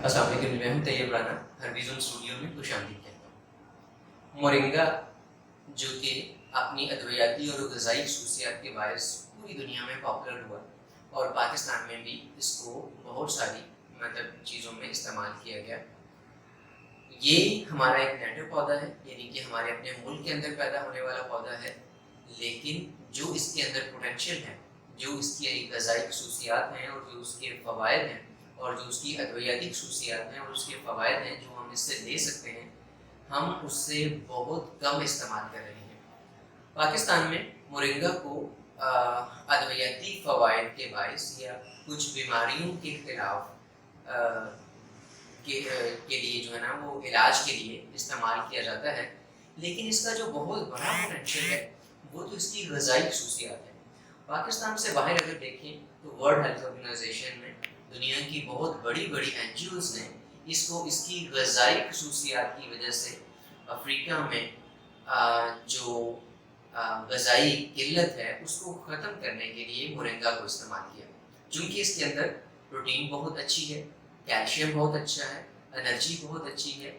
السلام علیکم، میں ہوں طیب رانا، ہربیزون اسٹوڈیو میں خوش آمدید کہتا ہوں۔ مورنگا جو کہ اپنی ادویاتی اور غذائی خصوصیات کے باعث پوری دنیا میں پاپولر ہوا اور پاکستان میں بھی اس کو بہت ساری چیزوں میں استعمال کیا گیا۔ یہ ہمارا ایک نیٹو پودا ہے، یعنی کہ ہمارے اپنے ملک کے اندر پیدا ہونے والا پودا ہے، لیکن جو اس کے اندر پوٹینشیل ہے، جو اس کی غذائی خصوصیات ہیں اور جو اس کے فوائد ہیں اور جو اس کی ادویاتی خصوصیات ہیں اور اس کے فوائد ہیں جو ہم اس سے لے سکتے ہیں، ہم اس سے بہت کم استعمال کر رہے ہیں۔ پاکستان میں مورنگا کو ادویاتی فوائد کے باعث یا کچھ بیماریوں کے خلاف کے لیے جو ہے نا وہ علاج کے لیے استعمال کیا جاتا ہے، لیکن اس کا جو بہت بڑا پوٹینشیل ہے وہ تو اس کی غذائی خصوصیات ہے۔ پاکستان سے باہر اگر دیکھیں تو ورلڈ ہیلتھ آرگنائزیشن میں دنیا کی بہت بڑی بڑی این جی اوز نے اس کی غذائی خصوصیات کی وجہ سے افریقہ میں جو غذائی قلت ہے اس کو ختم کرنے کے لیے مورنگا کو استعمال کیا، چونکہ اس کے اندر پروٹین بہت اچھی ہے، کیلشیم بہت اچھا ہے، انرجی بہت اچھی ہے،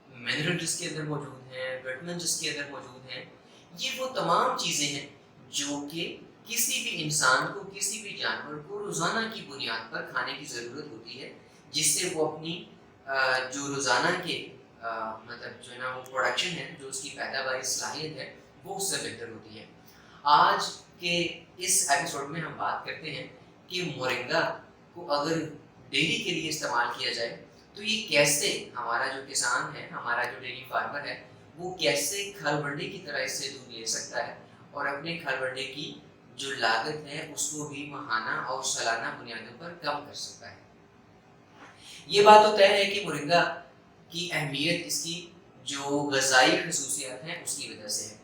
منرل جس کے اندر موجود ہیں، وٹامن جس کے اندر موجود ہیں۔ یہ وہ تمام چیزیں ہیں جو کہ کسی بھی انسان کو، کسی بھی جانور کو روزانہ کی بنیاد پر کھانے کی ضرورت ہوتی ہے، جس سے وہ اپنی جو روزانہ کے جو ہے نا وہ پروڈکشن ہے، جو اس کی پیداواری صلاحیت ہے، وہ اس سے بہتر ہوتی ہے۔ آج کے اس ایپیسوڈ میں ہم بات کرتے ہیں کہ مورنگا کو اگر ڈیری کے لیے استعمال کیا جائے تو یہ کیسے ہمارا جو کسان ہے، ہمارا جو ڈیری فارمر ہے، وہ کیسے کھال بنڈے کی طرح اس سے دودھ لے سکتا ہے اور اپنے کھال بنڈے کی جو لاگت ہے اس کو بھی ماہانہ اور سالانہ بنیادوں پر کم کر سکتا ہے۔ یہ بات تو طے ہے کہ مورنگا کی اہمیت اس کی جو غذائی خصوصیات ہیں اس کی وجہ سے ہے،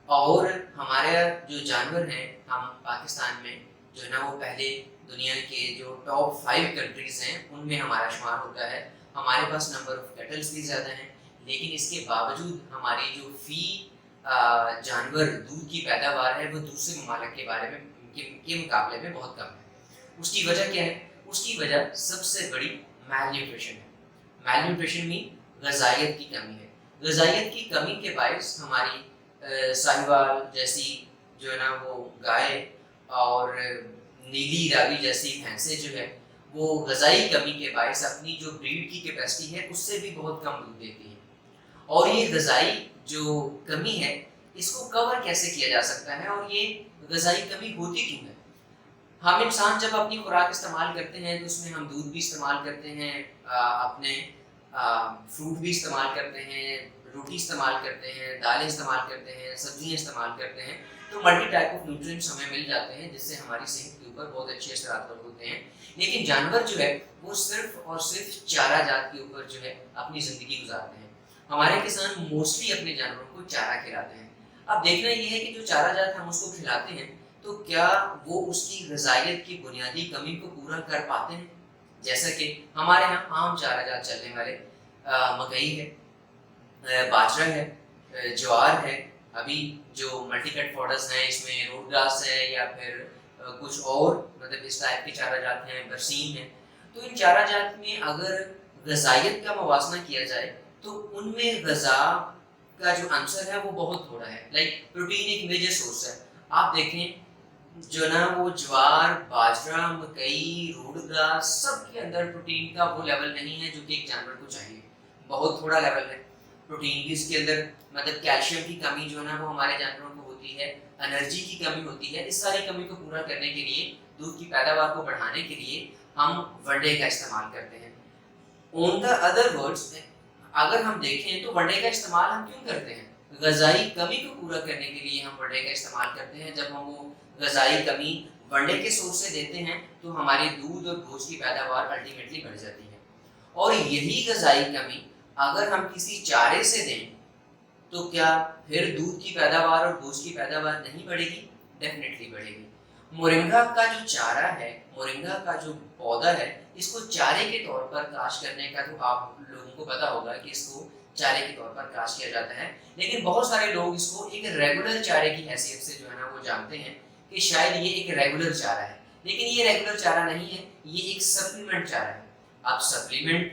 اور ہمارے جو جانور ہیں، ہم پاکستان میں جو ہے نا وہ پہلے دنیا کے جو ٹاپ 5 کنٹریز ہیں ان میں ہمارا شمار ہوتا ہے۔ ہمارے پاس نمبر آف کیٹلز بھی زیادہ ہیں، لیکن اس کے باوجود ہماری جو فی جانور دودھ کی پیداوار ہے وہ دوسرے ممالک کے بارے میں کے مقابلے میں بہت کم ہے۔ اس کی وجہ کیا ہے؟ اس کی وجہ سب سے بڑی میل نیوٹریشن ہے۔ میل نیوٹریشن میں غذائیت کی کمی ہے۔ غذائیت کی کمی کے باعث ہماری ساہیوال جیسی جو ہے نا وہ گائے اور نیلی راوی جیسی بھینسیں جو ہے وہ غذائی کمی کے باعث اپنی جو بریڈ کی کیپیسٹی ہے اس سے بھی بہت کم دودھ دیتی ہیں، اور یہ غذائی جو کمی ہے اس کو کور کیسے کیا جا سکتا ہے اور یہ غذائی کمی ہوتی کیوں ہے؟ ہم انسان جب اپنی خوراک استعمال کرتے ہیں تو اس میں ہم دودھ بھی استعمال کرتے ہیں، اپنے فروٹ بھی استعمال کرتے ہیں، روٹی استعمال کرتے ہیں، دالیں استعمال کرتے ہیں، سبزیاں استعمال کرتے ہیں، تو ملٹی ٹائپ آف نیوٹرینٹس ہمیں مل جاتے ہیں جس سے ہماری صحت کے اوپر بہت اچھے اثرات ہوتے ہیں۔ لیکن جانور جو ہے وہ صرف اور صرف چارہ جات کے اوپر جو ہے اپنی زندگی گزارتے ہیں۔ ہمارے کسان موسٹلی اپنے جانوروں کو چارہ کھلاتے ہیں۔ اب دیکھنا یہ ہے کہ جو چارہ جات ہم اس کو کھلاتے ہیں تو کیا وہ اس کی غذائیت کی بنیادی کمی کو پورا کر پاتے ہیں؟ جیسا کہ ہمارے ہاں عام چارہ جات چلنے والے مکئی ہے، باجرہ ہے، جوار ہے، ابھی جو ملٹی کٹ فوڈرز ہیں اس میں روٹ گراس ہے یا پھر کچھ اور اس ٹائپ کے چارہ جات ہیں، برسیم ہے۔ تو ان چارہ جات میں اگر غذائیت کا موازنہ کیا جائے تو ان میں غذا کا جو عنصر ہے وہ بہت تھوڑا ہے۔ لائک پروٹین ایک میجر سورس ہے۔ آپ دیکھیں جو نا وہ جوار، باجرہ، مکئی، روٹ گراس سب کے اندر پروٹین کا وہ لیول نہیں ہے جو کہ ایک جانور کو چاہیے، بہت تھوڑا لیول ہے۔ پروٹین کی اس کے اندر کیلشیم کی کمی جو ہے نا وہ ہمارے جانوروں کو ہوتی ہے، انرجی کی کمی ہوتی ہے۔ اس ساری کمی کو پورا کرنے کے لیے، دودھ کی پیداوار کو بڑھانے کے لیے ہم ونڈے کا استعمال کرتے ہیں۔ آن دا ادر ورڈز اگر ہم دیکھیں تو ونڈے کا استعمال ہم کیوں کرتے ہیں؟ غذائی کمی کو پورا کرنے کے لیے ہم ونڈے کا استعمال کرتے ہیں۔ جب ہم وہ غذائی کمی ونڈے کے سورس سے دیتے ہیں تو ہماری دودھ اور گوشت کی پیداوار الٹیمیٹلی بڑھ جاتی ہے، اور یہی غذائی کمی اگر ہم کسی چارے سے دیں تو کیا پھر دودھ کی پیداوار اور گوشت کی پیداوار نہیں بڑھے گی؟ ڈیفینیٹلی بڑھے گی۔ مورنگا کا جو چارہ ہے، مورنگا کا جو پودا ہے، اس کو چارے کے طور پر کاشت کرنے کا تو آپ لوگوں کو پتا ہوگا کہ اس کو چارے کے طور پر کاشت کیا جاتا ہے، لیکن بہت سارے لوگ اس کو ایک ریگولر چارے کی حیثیت سے جو ہے نا وہ جانتے ہیں کہ شاید یہ ایک ریگولر چارہ ہے، لیکن یہ ریگولر چارہ نہیں ہے، یہ ایک سپلیمنٹ چارہ ہے۔ اب سپلیمنٹ